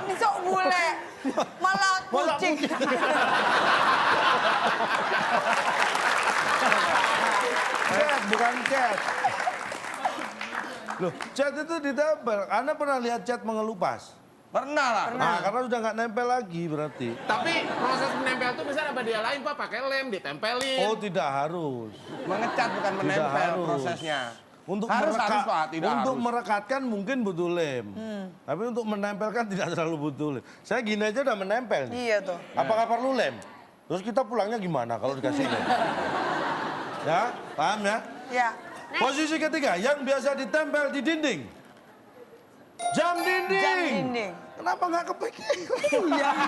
Ini sok bule. Malah kucing. Cat, bukan cat. Loh, cat itu ditempel. Anda pernah lihat cat mengelupas? Pernah lah. Nah, karena sudah nggak nempel lagi berarti. Tapi proses menempel itu misalnya apa dia lain, Pak, pakai lem, ditempelin. Oh, tidak harus. Mengecat bukan Tidak menempel harus. prosesnya. Untuk harus Pak, tidak untuk harus. merekatkan mungkin butuh lem. Tapi untuk menempelkan tidak terlalu butuh lem. Saya gini aja udah menempel nih. Iya tuh. Apakah perlu lem? Terus kita pulangnya gimana kalau dikasih lem? Ya, paham ya? Ya. Posisi ketiga, yang biasa ditempel di dinding. Jam dinding. Jam dinding. Kenapa nggak kepikiran?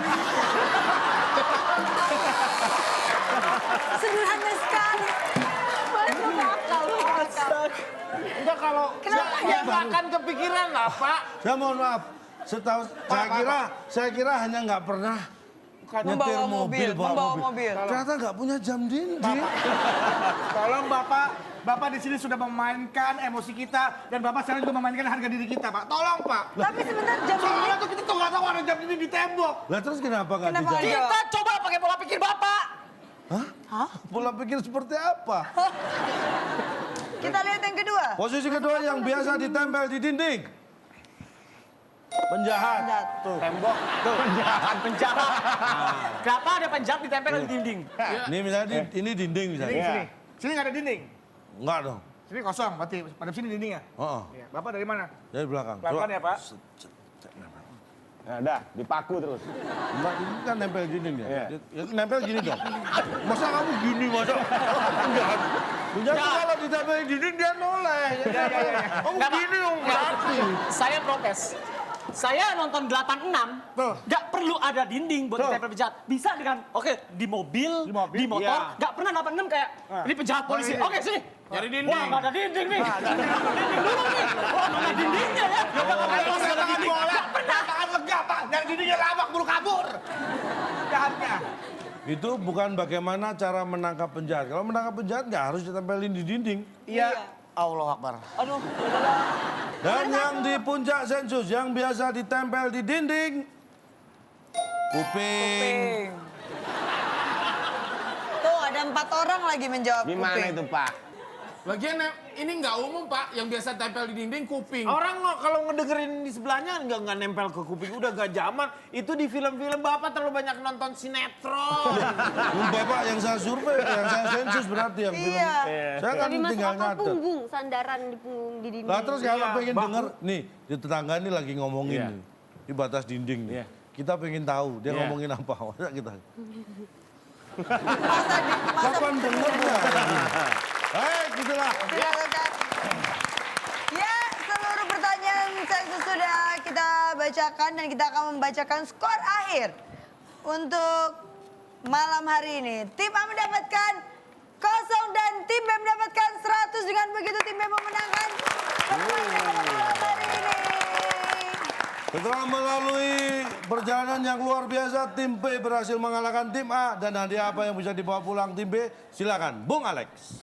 Sederhana sekali. Masuk akal. Enggak kalau Kenapa ya ya? nggak akan kepikiran lah, Pak. Saya mohon maaf. Setahu saya kira hanya nggak pernah nyetir Membawa mobil, membawa mobil. Ternyata nggak punya jam dinding. Tolong Bapak di sini sudah memainkan emosi kita dan Bapak sekarang juga memainkan harga diri kita, Pak. Tolong, Pak. Tapi sebentar jam Soalnya dinding. tuh kita tuh nggak tahu ada jam dinding di tembok. Lah terus kenapa nggak Kenapa dijawab? nggak Kita coba pakai pola pikir Bapak. Pola pikir seperti apa? Kita lihat yang kedua. Posisi kedua yang biasa ditempel di dinding. Penjahat. Tembok. Tuh. Penjahat. Kenapa ada penjahat ditempel di dinding? Ini misalnya ini dinding misalnya. Sini. Sini nggak ada dinding. Enggak dong. Sini kosong, berarti pada sini dindingnya. Oh, Ya, Bapak dari mana? dari belakang. Pelan-pelan ya, Pak. Nah, dah, dipaku terus. Enggak, ini kan nempel gini ya. Iya. Ya, nempel gini dong. Masa kamu gini, masa? Enggak. Jadi kalau ditempel di dinding dia noleh. Ya, kamu Nggak, Pak. gini dong, Nggak. berarti. Saya protes. Saya nonton 86, nggak perlu ada dinding buat ditempel penjahat. Bisa dengan, di mobil, di motor, iya. nggak pernah 86 kayak, ini penjahat polisi. Oke, sini. Nyari dinding. Wah, nggak ada dinding nih. Dinding dulu nih. Wah, mana dindingnya ya? Nggak pernah. Tangan lega, Pak. Dari dindingnya labak, buru kabur. Jahatnya. Itu bukan bagaimana cara menangkap penjahat. Kalau menangkap penjahat nggak harus ditempelin di dinding. Iya. Allah Akbar. Aduh, Dan yang di puncak sensus yang biasa ditempel di dinding. Kuping. Tuh ada 4 orang lagi menjawab Gimana kuping. itu, Pak? Lagian ini nggak umum, Pak. Yang biasa tempel di dinding kuping. Orang kalau ngedengerin di sebelahnya nggak nempel ke kuping, udah gak zaman. Itu di film-film Bapak terlalu banyak nonton sinetron. Bapak yang saya survei, yang saya sensus berarti yang film. Iya. Saya kan Lebih masuk tinggal akal nyatet. punggung, sandaran di punggung di dinding. Lah terus kalau Iya, pengen baku. denger, nih di tetangga ini lagi ngomongin Iya. nih, di batas dinding nih. Iya. Kita pengen tahu dia Iya. ngomongin apa, masa kita. Masa Kapan dengernya? Gitulah. Ya, seluruh pertanyaan sensus sudah kita bacakan dan kita akan membacakan skor akhir untuk malam hari ini. Tim A mendapatkan 0 dan tim B mendapatkan 100. Dengan begitu tim B memenangkan pertandingan malam hari ini. Setelah melalui perjalanan yang luar biasa, tim B berhasil mengalahkan tim A. Dan hadiah apa yang bisa dibawa pulang tim B? Silakan, Bung Alex.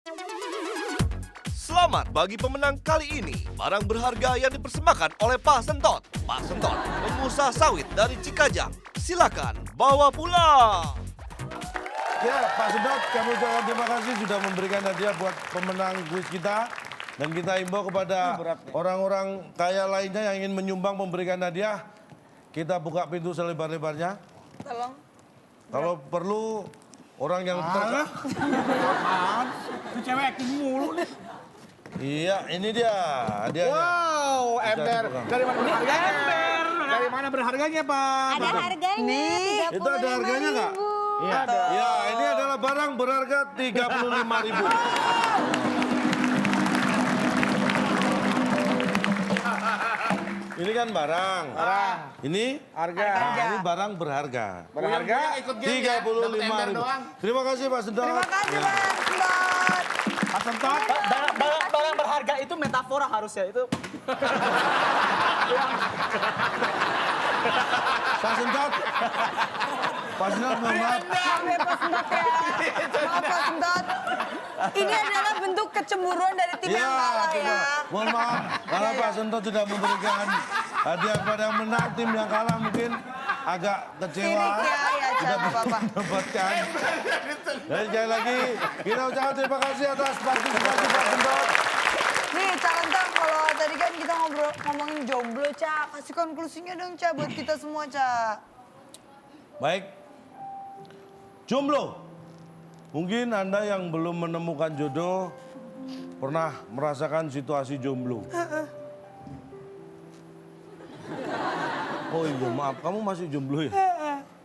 Selamat bagi pemenang kali ini. Barang berharga yang dipersembahkan oleh Pak Sentot. Pak Sentot, pengusaha sawit dari Cikajang. Silakan bawa pulang. Ya, Pak Sedot, kami ucapkan terima kasih sudah memberikan hadiah buat pemenang kuis kita. Dan kita imbau kepada orang-orang kaya lainnya yang ingin menyumbang memberikan hadiah. Kita buka pintu selebar-lebarnya. Tolong. Kalau perlu orang yang Ini cewek acting mulu nih. Iya, ini dia hadiahnya. Wow, ember. Dari mana berharganya? Dari mana berharganya, Pak? Ada harganya. Nih, Itu ada harganya nggak? Iya. Ya, ini adalah barang berharga 35.000. Ini kan barang. Ini Harga. Nah, ini barang berharga. Berharga. Ikut game ya, dapat ember 35.000. doang. Terima kasih Pak Sedot. terima kasih Ya. Pak Sedot. Pak Sentot. Barang berharga itu metafora harusnya itu. Pak Sedot. Pak Sedot, mohon maaf. Maaf ya Pak Sedot ya. Maaf Pak Sedot. Ini adalah bentuk kecemburuan dari tim yang kalah ya. Mohon maaf, karena Pak Sentot sudah memberikan hadiah pada yang menang, tim yang kalah mungkin agak kecewa. Sirik ya, ya Tidak jangan apa-apa. mendapatkan. Dan sekali lagi, kita ucapkan terima kasih atas partisipasi Pak Sentot. Nih, Cak Kentang, kalau tadi kan kita ngomongin jomblo, Cak. Kasih konklusinya dong, Cak, buat kita semua, Cak. Baik, jomblo. Mungkin Anda yang belum menemukan jodoh, pernah merasakan situasi jomblo. Oh iya, maaf, kamu masih jomblo ya?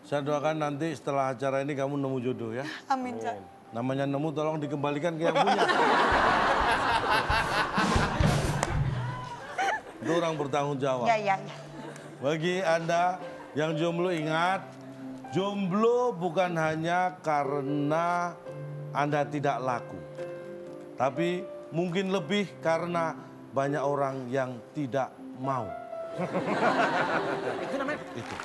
Saya doakan nanti setelah acara ini kamu nemu jodoh ya. Amin, Cak. Namanya nemu tolong dikembalikan ke yang punya. Itu orang bertanggung jawab. Ya. Bagi Anda yang jomblo ingat, jomblo bukan hanya karena Anda tidak laku. Tapi mungkin lebih karena banyak orang yang tidak mau. Itu namanya. Itu.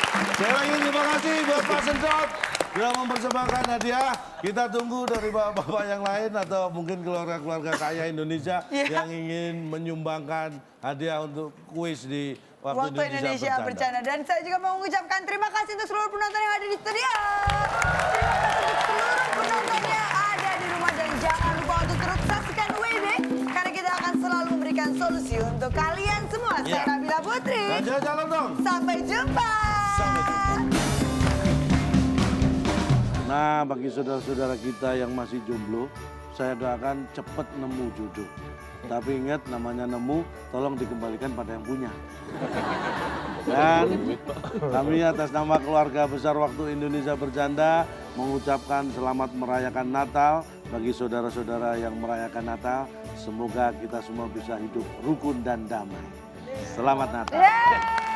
Sekali lagi terima kasih buat Pak Sedot sudah mempersembahkan hadiah. Kita tunggu dari bapak-bapak yang lain atau mungkin keluarga-keluarga kaya Indonesia yang ingin menyumbangkan hadiah untuk kuis di Waktu Indonesia Bercanda. Dan saya juga mau mengucapkan terima kasih untuk seluruh penonton yang ada di studio. Terima kasih untuk seluruh penonton yang ada di rumah. Dan jangan lupa untuk terus saksikan WB. Karena kita akan selalu memberikan solusi untuk kalian semua. Saya Nabila Putri. Raja jalan dong. Sampai jumpa. Sampai jumpa. Nah, bagi saudara-saudara kita yang masih jomblo, saya doakan cepat nemu jodoh. Tapi ingat, namanya nemu, tolong dikembalikan pada yang punya. Dan kami atas nama keluarga besar Waktu Indonesia Bercanda mengucapkan selamat merayakan Natal bagi saudara-saudara yang merayakan Natal. Semoga kita semua bisa hidup rukun dan damai. Selamat Natal. Yeay.